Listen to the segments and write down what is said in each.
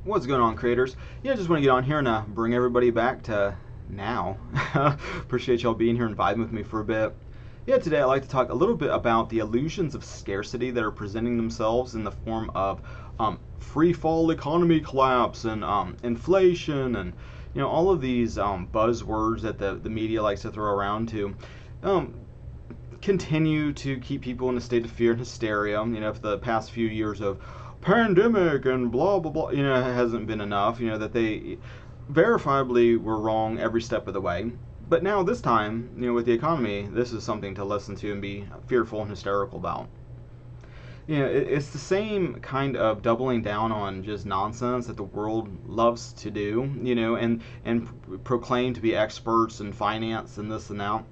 What's going on, creators? Yeah, I just want to get on here and bring everybody back to now. Appreciate y'all being here and vibing with me for a bit. Yeah, today I'd like to talk a little bit about the illusions of scarcity that are presenting themselves in the form of free fall economy collapse and inflation and all of these buzzwords that the media likes to throw around to um, continue to keep people in a state of fear and hysteria. For the past few years of pandemic and blah blah blah, it hasn't been enough. That they verifiably were wrong every step of the way. But now this time, with the economy, this is something to listen to and be fearful and hysterical about. It's the same kind of doubling down on just nonsense that the world loves to do, and proclaim to be experts in finance and this and that,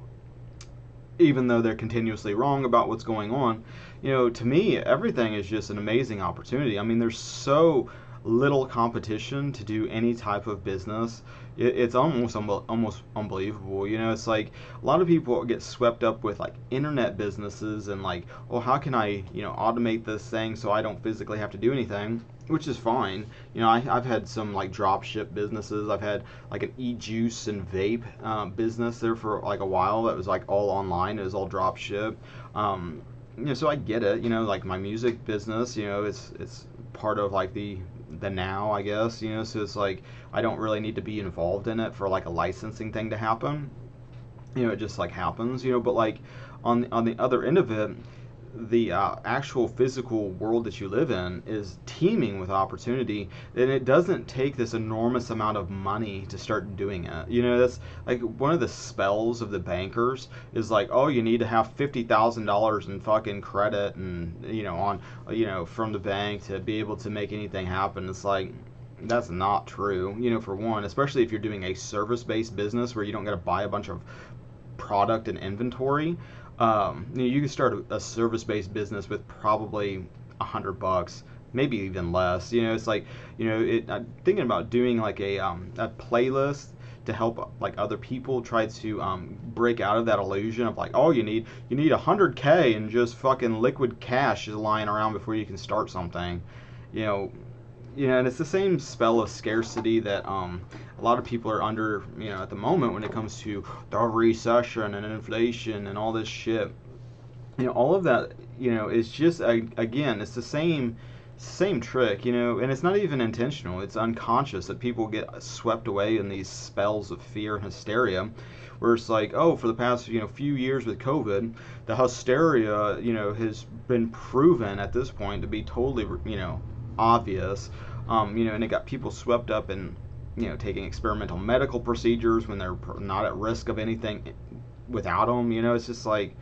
even though they're continuously wrong about what's going on. To me, everything is just an amazing opportunity. I mean, there's so little competition to do any type of business. It's almost unbelievable. It's like a lot of people get swept up with like internet businesses and like, well, how can I, automate this thing so I don't physically have to do anything, which is fine. I've had some like drop ship businesses. I've had like an e-juice and vape business there for like a while that was like all online. It was all drop ship. So I get it. Like my music business, it's part of like the now, I guess. So it's like I don't really need to be involved in it for like a licensing thing to happen. It just like happens. But like on the other end of it, the actual physical world that you live in is teeming with opportunity, and it doesn't take this enormous amount of money to start doing it. That's like one of the spells of the bankers is like, oh, you need to have $50,000 in fucking credit and on from the bank to be able to make anything happen. It's like, that's not true. For one, especially if you're doing a service-based business where you don't got to buy a bunch of product and inventory. You can start a service-based business with probably $100, maybe even less. It's like, I'm thinking about doing like a playlist to help like other people try to break out of that illusion of like, oh, you need 100K and just fucking liquid cash is lying around before you can start something. And it's the same spell of scarcity that a lot of people are under, at the moment when it comes to the recession and inflation and all this shit. All of that, is just again, it's the same trick, and it's not even intentional. It's unconscious that people get swept away in these spells of fear and hysteria, where it's like, oh, for the past few years with COVID, the hysteria has been proven at this point to be totally obvious. And it got people swept up in taking experimental medical procedures when they're not at risk of anything without them. It's just like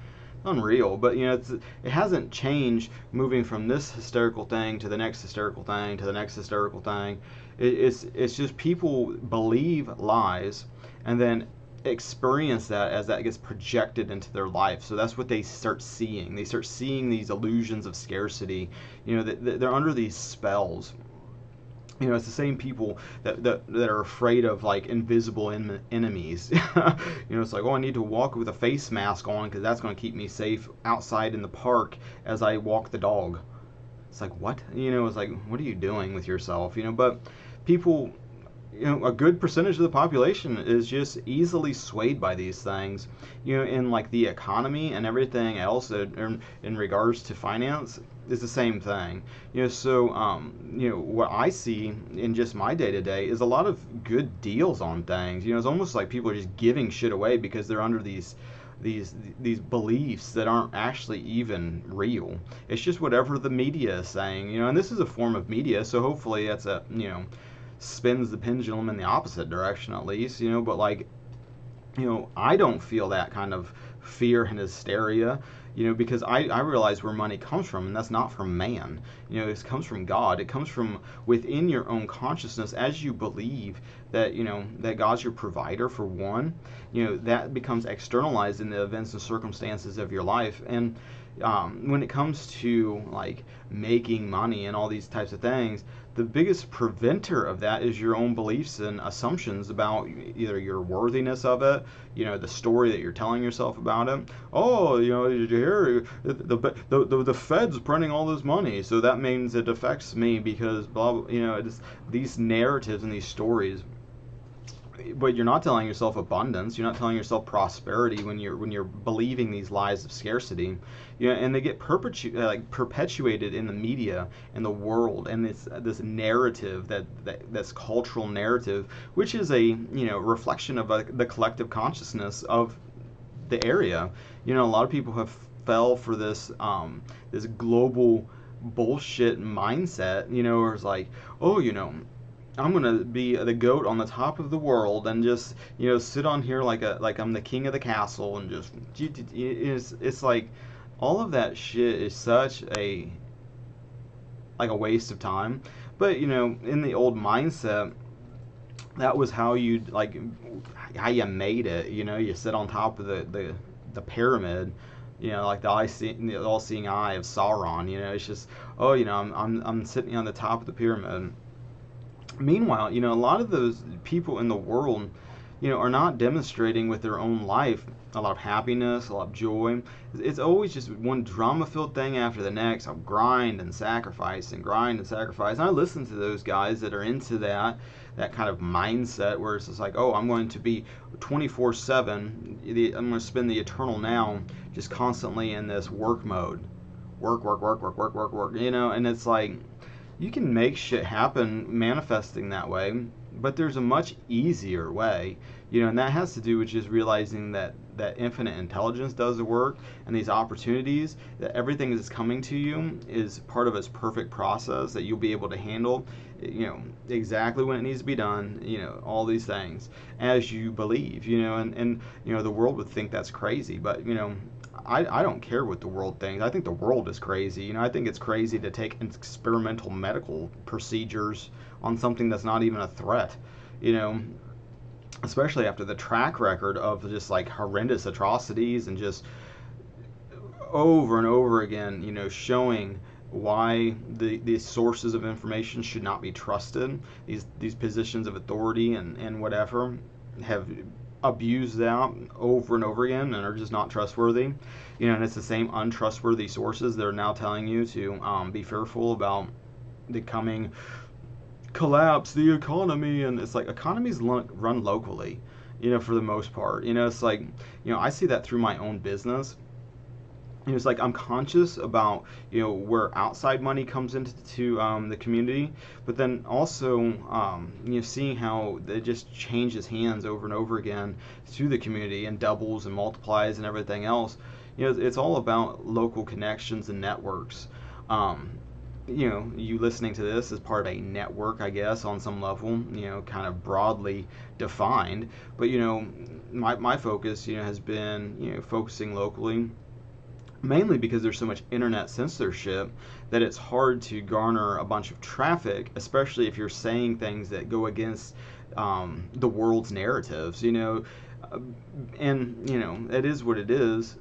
unreal. But it hasn't changed moving from this hysterical thing to the next hysterical thing to the next hysterical thing. It's just people believe lies and then experience that as that gets projected into their life. So that's what they start seeing. They start seeing these illusions of scarcity. They're under these spells. It's the same people that are afraid of like invisible enemies. It's like, oh, I need to walk with a face mask on because that's going to keep me safe outside in the park as I walk the dog. It's like, what? It's like, what are you doing with yourself? But people, a good percentage of the population is just easily swayed by these things. In like the economy and everything else in regards to finance is the same thing. So what I see in just my day to day is a lot of good deals on things. It's almost like people are just giving shit away because they're under these beliefs that aren't actually even real. It's just whatever the media is saying. And this is a form of media, so hopefully that's a spins the pendulum in the opposite direction at least. But like, I don't feel that kind of fear and hysteria, because I realize where money comes from, and that's not from man. It comes from God. It comes from within your own consciousness as you believe that, that God's your provider for one, that becomes externalized in the events and circumstances of your life. And when it comes to like making money and all these types of things, the biggest preventer of that is your own beliefs and assumptions about either your worthiness of it, the story that you're telling yourself about it. Oh, did you hear the Fed's printing all this money, so that means it affects me because blah, blah, it's these narratives and these stories. But you're not telling yourself abundance. You're not telling yourself prosperity when you're believing these lies of scarcity. And they get perpetuated in the media and the world, and this narrative that's cultural narrative, which is a reflection of the collective consciousness of the area. A lot of people have fell for this global bullshit mindset. Where it's like, oh, I'm gonna be the goat on the top of the world and just sit on here like I'm the king of the castle and just it's like all of that shit is such a waste of time. But in the old mindset, that was how you made it. You sit on top of the pyramid, like the all-seeing eye of Sauron. It's just, oh, I'm sitting on the top of the pyramid. Meanwhile, a lot of those people in the world, are not demonstrating with their own life a lot of happiness, a lot of joy. It's always just one drama-filled thing after the next. I'll grind and sacrifice and grind and sacrifice. And I listen to those guys that are into that kind of mindset where it's just like, oh, I'm going to be 24/7. I'm going to spend the eternal now just constantly in this work mode. Work, work, work, work, work, work, work. And it's like, you can make shit happen manifesting that way, but there's a much easier way, and that has to do with just realizing that infinite intelligence does the work, and these opportunities, that everything that's coming to you is part of its perfect process that you'll be able to handle, exactly when it needs to be done, all these things as you believe, and the world would think that's crazy, but I don't care what the world thinks. I think the world is crazy. I think it's crazy to take experimental medical procedures on something that's not even a threat, especially after the track record of just like horrendous atrocities and just over and over again, showing why these sources of information should not be trusted. These positions of authority and whatever have abused that over and over again and are just not trustworthy. And it's the same untrustworthy sources that are now telling you to be fearful about the coming collapse, the economy. And it's like, economies run locally, for the most part. It's like, I see that through my own business. It's like I'm conscious about where outside money comes into the community, but then also seeing how it just changes hands over and over again to the community and doubles and multiplies and everything else. It's all about local connections and networks. You listening to this is part of a network, I guess, on some level, kind of broadly defined. But my focus has been focusing locally, mainly because there's so much internet censorship that it's hard to garner a bunch of traffic, especially if you're saying things that go against the world's narratives, and it is what it is.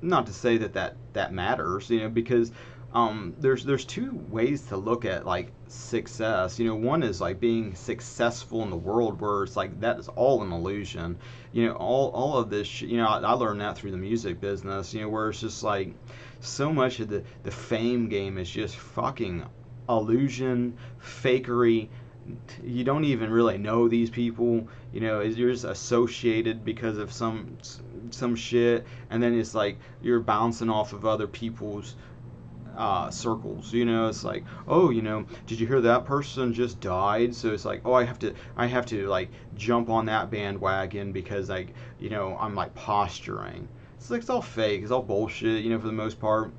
Not to say that matters, because there's two ways to look at like success. One is like being successful in the world, where it's like that is all an illusion. All of this. I learned that through the music business. Where it's just like so much of the fame game is just fucking illusion, fakery. You don't even really know these people. You're just associated because of some shit, and then it's like you're bouncing off of other people's circles. It's like, oh, did you hear that person just died? So it's like, oh, I have to like jump on that bandwagon because like I'm like posturing. It's like, it's all fake, it's all bullshit, for the most part.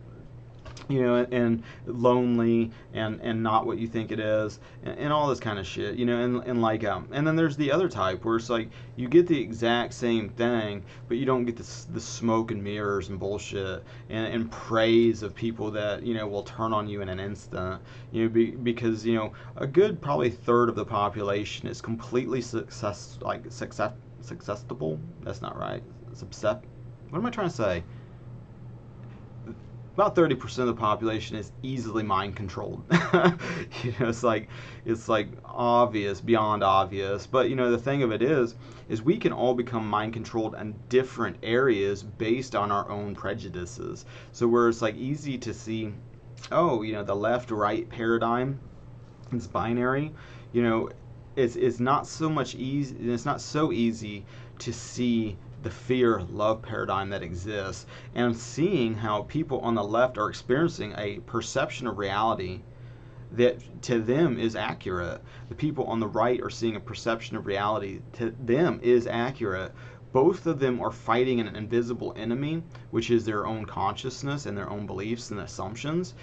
and lonely, and not what you think it is, and all this kind of shit, and like and then there's the other type where it's like you get the exact same thing, but you don't get the smoke and mirrors and bullshit, and praise of people that will turn on you in an instant, because a good probably third of the population is completely successful. That's not right. What am I trying to say? About 30% of the population is easily mind controlled. It's like obvious, beyond obvious. But the thing of it is we can all become mind controlled in different areas based on our own prejudices. So where it's like easy to see, oh, the left right paradigm, it's binary. It's not so much easy. It's not so easy to see the fear love paradigm that exists, and I'm seeing how people on the left are experiencing a perception of reality that to them is accurate. The people on the right are seeing a perception of reality to them is accurate. Both of them are fighting an invisible enemy, which is their own consciousness and their own beliefs and assumptions.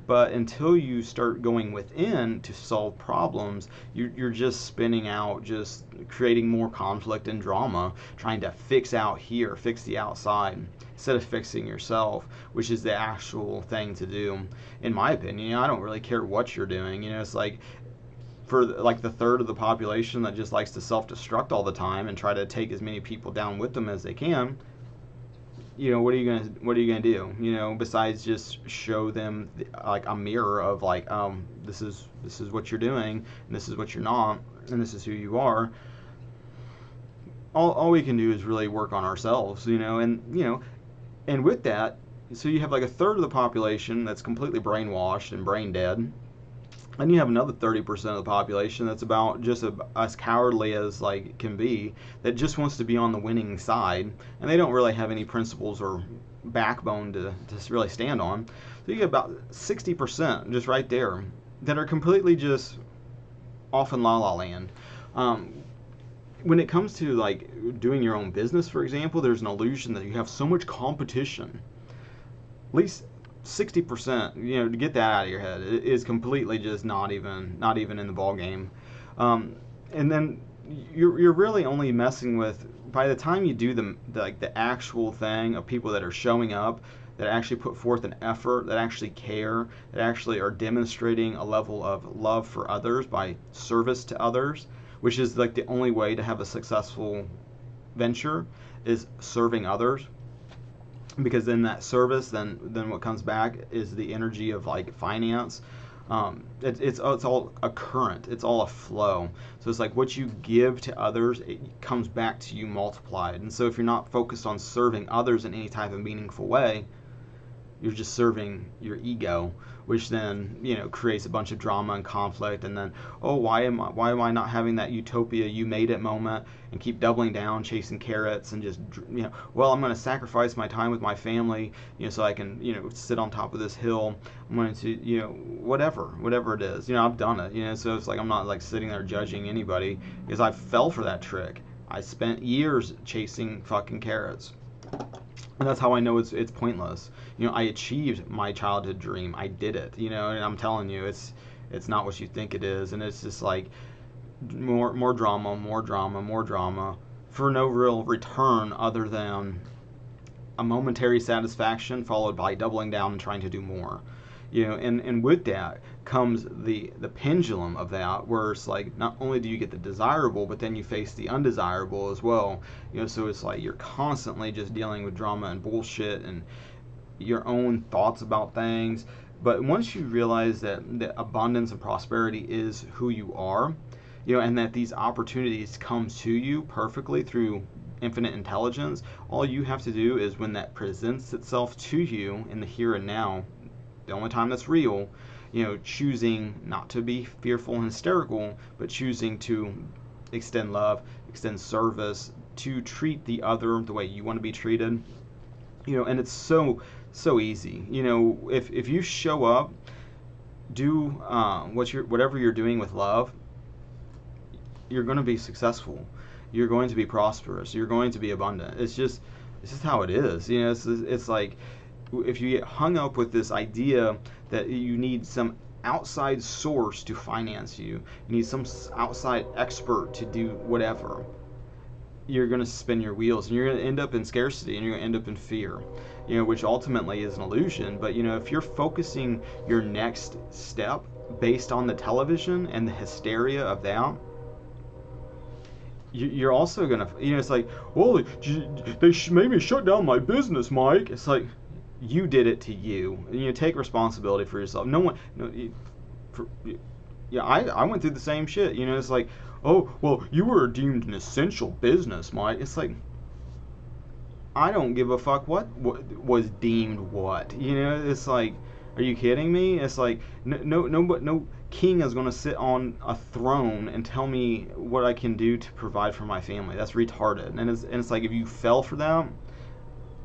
But until you start going within to solve problems, you're just spinning out, just creating more conflict and drama, trying to fix out here, fix the outside, instead of fixing yourself, which is the actual thing to do. In my opinion, I don't really care what you're doing. It's like, for like the third of the population that just likes to self-destruct all the time and try to take as many people down with them as they can, what are you gonna do? Besides just show them like a mirror of like, this is what you're doing, and this is what you're not, and this is who you are. All we can do is really work on ourselves, and with that, so you have like a third of the population that's completely brainwashed and brain dead. And you have another 30% of the population that's about just as cowardly as like can be, that just wants to be on the winning side, and they don't really have any principles or backbone to really stand on. So you get about 60% just right there that are completely just off in la la land. When it comes to like doing your own business, for example, there's an illusion that you have so much competition. At least 60%, to get that out of your head, is completely just not even in the ball game. And then you're really only messing with, by the time you do the actual thing of people that are showing up, that actually put forth an effort, that actually care, that actually are demonstrating a level of love for others by service to others, which is like the only way to have a successful venture, is serving others. Because then that service, then what comes back is the energy of like finance. It's all a current, it's all a flow. So it's like what you give to others, it comes back to you multiplied. And so if you're not focused on serving others in any type of meaningful way, you're just serving your ego, which then creates a bunch of drama and conflict. And then, oh, why am I not having that utopia you made it moment, and keep doubling down, chasing carrots, and just well, I'm going to sacrifice my time with my family, so I can sit on top of this hill. I'm going to whatever it is. I've done it. So it's like I'm not like sitting there judging anybody, because I fell for that trick. I spent years chasing fucking carrots. And that's how I know it's pointless. I achieved my childhood dream. I did it. And I'm telling you, it's not what you think it is. And it's just like more drama for no real return other than a momentary satisfaction followed by doubling down and trying to do more. And with that comes the pendulum of that, where it's like not only do you get the desirable, but then you face the undesirable as well. So it's like you're constantly just dealing with drama and bullshit and your own thoughts about things. But once you realize that abundance and prosperity is who you are, and that these opportunities come to you perfectly through infinite intelligence, all you have to do is, when that presents itself to you in the here and now, the only time that's real, choosing not to be fearful and hysterical, but choosing to extend love, extend service, to treat the other the way you want to be treated. And it's so easy. If you show up, do whatever you're doing with love, you're going to be successful. You're going to be prosperous. You're going to be abundant. It's just how it is. It's like if you get hung up with this idea that you need some outside source to finance you, you need some outside expert to do whatever, you're going to spin your wheels, and you're going to end up in scarcity, and you're going to end up in fear, which ultimately is an illusion. But if you're focusing your next step based on the television and the hysteria of that, you're also going to, it's like, well, they made me shut down my business, Mike. It's like, you did it to you. Take responsibility for yourself. No one, no, yeah, I went through the same shit. It's like, oh, well, you were deemed an essential business, Mike. It's like, I don't give a fuck what was deemed what. It's like, are you kidding me? It's like, no king is going to sit on a throne and tell me what I can do to provide for my family. That's retarded. And it's like, if you fell for that,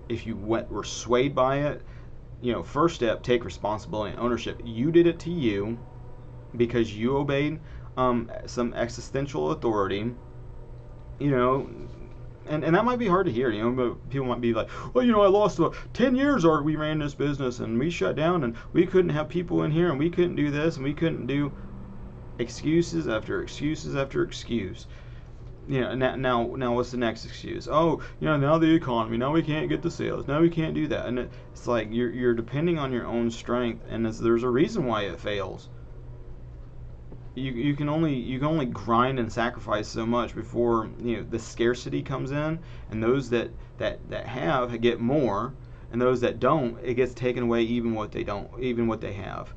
if you were swayed by it, first step, take responsibility and ownership. You did it to you because you obeyed some existential authority, and that might be hard to hear, but people might be like, well, I lost 10 years or we ran this business and we shut down and we couldn't have people in here and we couldn't do this and we couldn't do excuses after excuses after excuse. Now what's the next excuse? Oh, now the economy, now we can't get the sales, now we can't do that. And it's like you're depending on your own strength, and there's a reason why it fails. You can only grind and sacrifice so much before the scarcity comes in, and those that have get more, and those that don't, it gets taken away even what they have.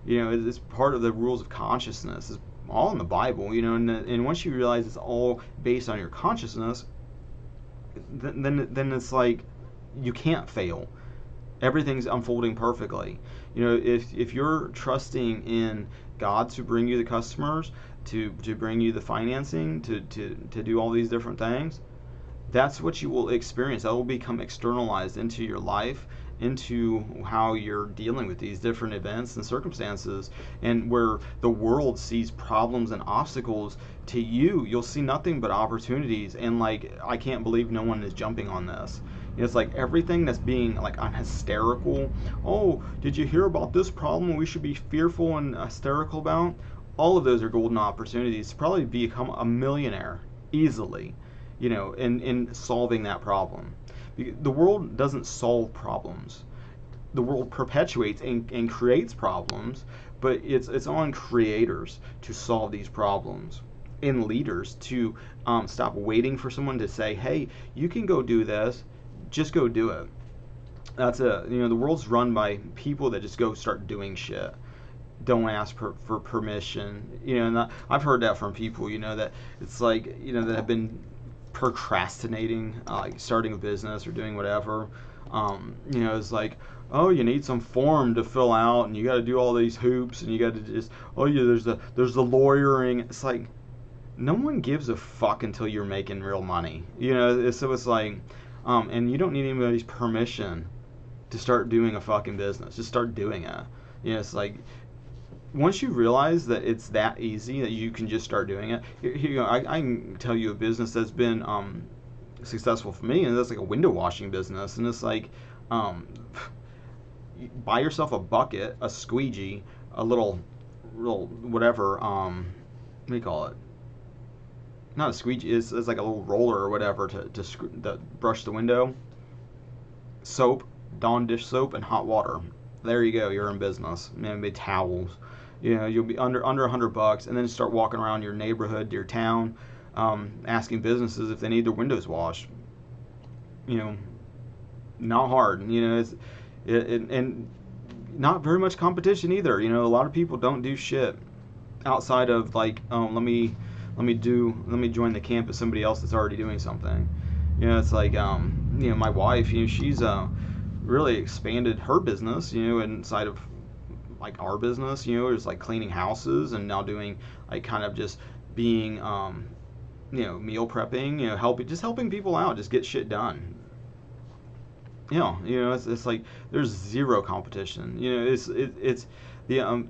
It's part of the rules of consciousness. It's all in the Bible, and once you realize it's all based on your consciousness, then it's like you can't fail. Everything's unfolding perfectly. If you're trusting in God to bring you the customers, to bring you the financing, to do all these different things, that's what you will experience. That will become externalized into your life, into how you're dealing with these different events and circumstances. And where the world sees problems and obstacles, to you'll see nothing but opportunities. And like, I can't believe no one is jumping on this. It's like everything that's being like hysterical. Oh, did you hear about this problem we should be fearful and hysterical about? All of those are golden opportunities to probably become a millionaire easily, in solving that problem. The world doesn't solve problems. The world perpetuates and creates problems, but it's on creators to solve these problems, and leaders to stop waiting for someone to say, hey, you can go do this. Just go do it. That's it. The world's run by people that just go start doing shit. Don't ask for permission. And I've heard that from people, that it's like, that have been procrastinating, like starting a business or doing whatever. It's like, oh, you need some form to fill out and you got to do all these hoops and you got to just, oh yeah, there's the lawyering. It's like, no one gives a fuck until you're making real money. So it's like, and you don't need anybody's permission to start doing a fucking business. Just start doing it. It's like, once you realize that it's that easy that you can just start doing it. I can tell you a business that's been successful for me, and that's like a window washing business. And it's like, buy yourself a bucket, a squeegee, a little whatever. What do you call it? Not a squeegee, it's like a little roller or whatever to brush the window. Soap, Dawn dish soap, and hot water. There you go, you're in business. Maybe towels. You'll be under $100, and then start walking around your neighborhood, your town, asking businesses if they need their windows washed. Not hard. And not very much competition either. A lot of people don't do shit outside of like, oh, let me join the camp of somebody else that's already doing something. It's like, my wife, she's really expanded her business, inside of like our business, it's like cleaning houses, and now doing like kind of just being, meal prepping, helping people out, just get shit done. It's like there's zero competition. It's the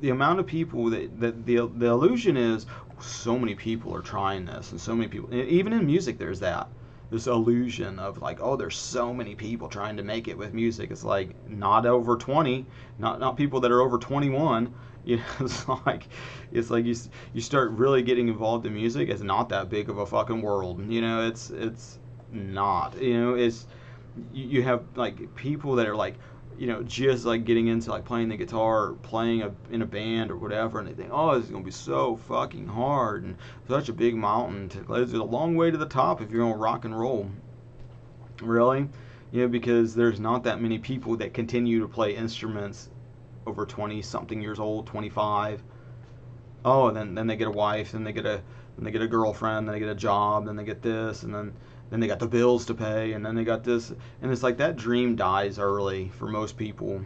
amount of people that the illusion is, so many people are trying this, and so many people, even in music, there's that. this illusion of like, oh, there's so many people trying to make it with music. It's like not over 20, not people that are over 21. You know, it's like you start really getting involved in music. It's not that big of a fucking world. You know, it's not. You know, it's you have like people that are like, you know, just like getting into like playing the guitar or playing in a band or whatever, and they think, oh, this is gonna be so fucking hard and such a big mountain. It's a long way to the top if you're gonna rock and roll. Really, you know, because there's not that many people that continue to play instruments over 20 something years old, 25. Oh, then they get a wife, then they get a girlfriend, then they get a job, then they get this, and then they got the bills to pay, and then they got this, and it's like that dream dies early for most people.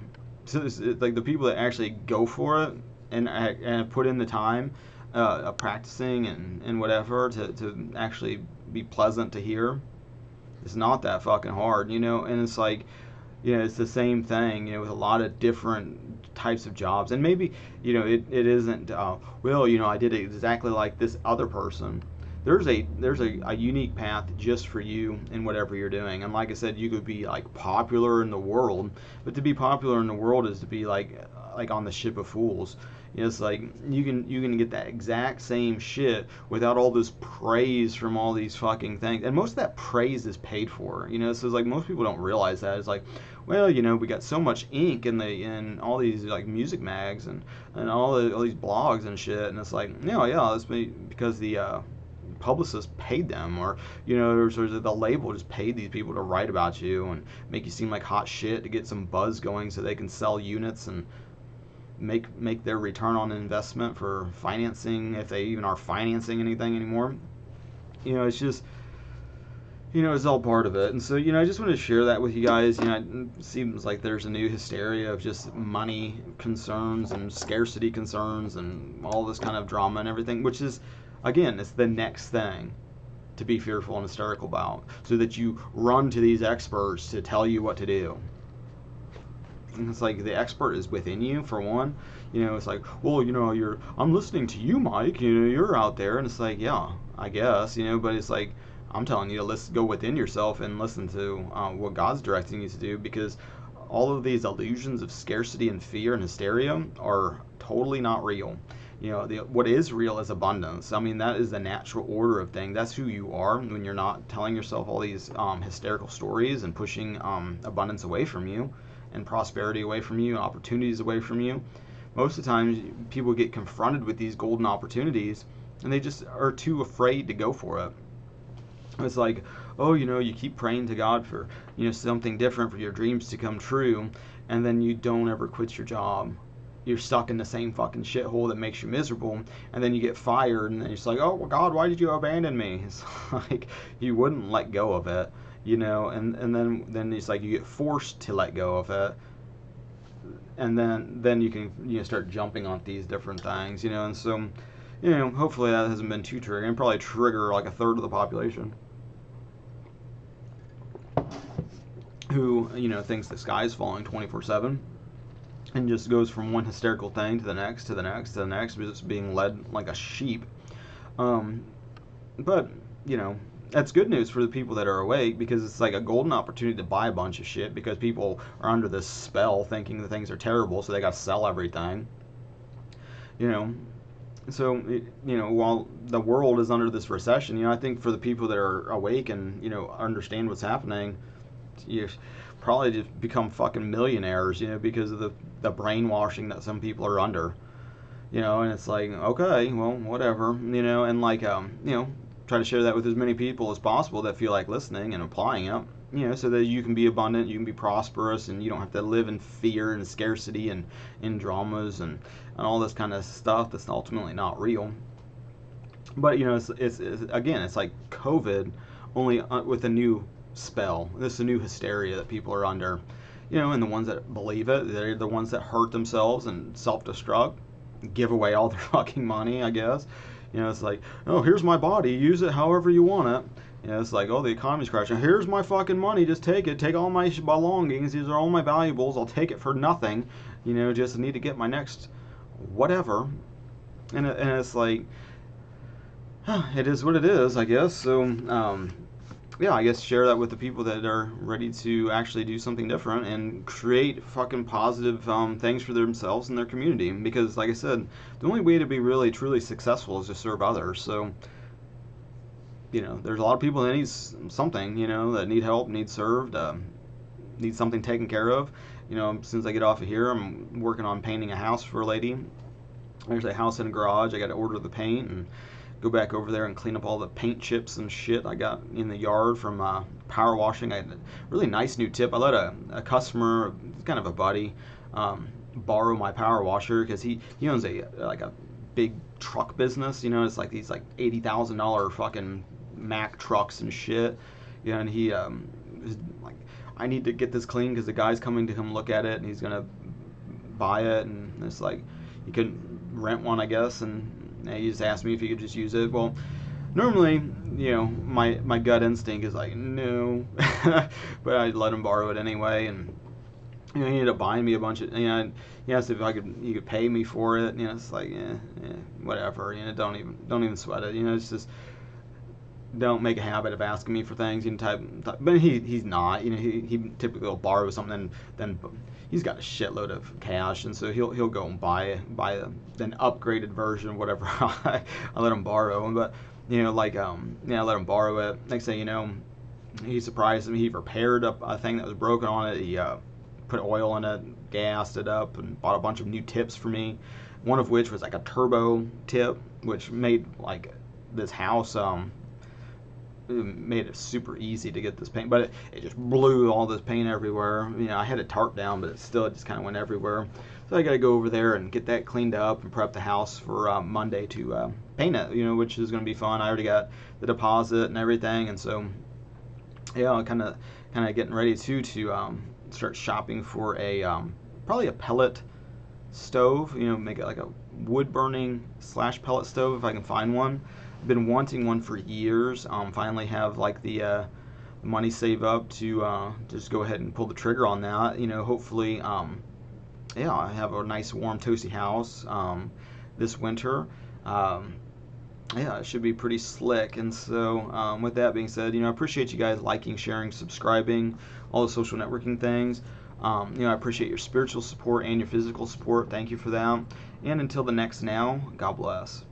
So it's like the people that actually go for it and put in the time, practicing and whatever to actually be pleasant to hear. It's not that fucking hard, you know, and it's like, you know, it's the same thing, you know, with a lot of different types of jobs. And maybe, you know, it isn't, well, you know, I did it exactly like this other person. There's a unique path just for you in whatever you're doing. And like I said, you could be like popular in the world, but to be popular in the world is to be like on the ship of fools. You know, it's like you can get that exact same shit without all this praise from all these fucking things. And most of that praise is paid for. You know, so it's like most people don't realize that. It's like, well, you know, we got so much ink in all these like music mags and all these blogs and shit. And it's like, yeah, that's because the publicist paid them, or you know, or the label just paid these people to write about you and make you seem like hot shit to get some buzz going so they can sell units and make their return on investment for financing, if they even are financing anything anymore. You know, it's just, you know, it's all part of it. And so, you know, I just wanted to share that with you guys. You know, it seems like there's a new hysteria of just money concerns and scarcity concerns and all this kind of drama and everything, which is, again, it's the next thing to be fearful and hysterical about, so that you run to these experts to tell you what to do. And it's like the expert is within you, for one. You know, it's like, well, you know, I'm listening to you, Mike. You know, you're out there, and it's like, yeah, I guess, you know, but it's like, I'm telling you to go within yourself and listen to what God's directing you to do, because all of these illusions of scarcity and fear and hysteria are totally not real. You know, what is real is abundance. I mean, that is the natural order of things. That's who you are when you're not telling yourself all these hysterical stories and pushing abundance away from you, and prosperity away from you, opportunities away from you. Most of the time, people get confronted with these golden opportunities, and they just are too afraid to go for it. It's like, oh, you know, you keep praying to God for, you know, something different, for your dreams to come true, and then you don't ever quit your job. You're stuck in the same fucking shithole that makes you miserable, and then you get fired, and then it's like, oh, well, God, why did you abandon me? It's like, you wouldn't let go of it, you know, and then it's like you get forced to let go of it, and then you can, you know, start jumping on these different things, you know. And so, you know, hopefully that hasn't been too triggering. Probably trigger like a third of the population who, you know, thinks the sky's falling 24/7 and just goes from one hysterical thing to the next, to the next, to the next, just being led like a sheep. But, you know, that's good news for the people that are awake, because it's like a golden opportunity to buy a bunch of shit, because people are under this spell thinking that things are terrible, so they got to sell everything. You know, so, you know, while the world is under this recession, you know, I think for the people that are awake and, you know, understand what's happening, you probably just become fucking millionaires, you know, because of the brainwashing that some people are under, you know. And it's like, okay, well, whatever, you know. And like, you know, try to share that with as many people as possible that feel like listening and applying it, you know, so that you can be abundant, you can be prosperous, and you don't have to live in fear and scarcity and in dramas and all this kind of stuff that's ultimately not real. But, you know, it's again, it's like COVID, only with a new spell. This is a new hysteria that people are under, you know. And the ones that believe it, they're the ones that hurt themselves and self-destruct, give away all their fucking money, I guess. You know, it's like, oh, here's my body, use it however you want it. You know, it's like, oh, the economy's crashing, here's my fucking money, just take it, take all my belongings, these are all my valuables, I'll take it for nothing, you know, just need to get my next whatever. And it's like, it is what it is, I guess. So, yeah, I guess share that with the people that are ready to actually do something different and create fucking positive things for themselves and their community. Because, like I said, the only way to be really truly successful is to serve others. So, there's a lot of people that need something, that need help, need served, need something taken care of. As soon as I get off of here, I'm working on painting a house for a lady. There's a house in a garage. I got to order the paint and go back over there and clean up all the paint chips and shit I got in the yard from power washing. I had a really nice new tip. I let a customer, kind of a buddy, borrow my power washer because he owns a big truck business. It's like these like $80,000 fucking Mack trucks and shit. And he was like, I need to get this clean because the guy's coming to come look at it and he's gonna buy it, and it's like you could rent one, I guess, and he just asked me if he could just use it. Well, normally, my gut instinct is like no, but I let him borrow it anyway, and he ended up buying me a bunch of. He asked if he could pay me for it. It's like whatever. Don't even sweat it. It's just don't make a habit of asking me for things. But he's not. He typically will borrow something, then he's got a shitload of cash, and so he'll go and buy an upgraded version of whatever I let him borrow. But I let him borrow it. Next thing you know, he surprised me. He repaired a thing that was broken on it. He put oil in it, gassed it up, and bought a bunch of new tips for me. One of which was like a turbo tip, which made like this house made it super easy to get this paint, but it just blew all this paint everywhere. I had it tarped down, but it just kind of went everywhere. So I got to go over there and get that cleaned up and prep the house for Monday to paint it, which is going to be fun. I already got the deposit and everything, and so yeah, kind of getting ready to start shopping for probably a pellet stove. Make it like a wood burning / pellet stove if I can find one. Been wanting one for years. Finally have like the money saved up to just go ahead and pull the trigger on that. Hopefully, I have a nice warm toasty house this winter. It should be pretty slick. And so with that being said, I appreciate you guys liking, sharing, subscribing, all the social networking things. I appreciate your spiritual support and your physical support. Thank you for that. And until the next now, God bless.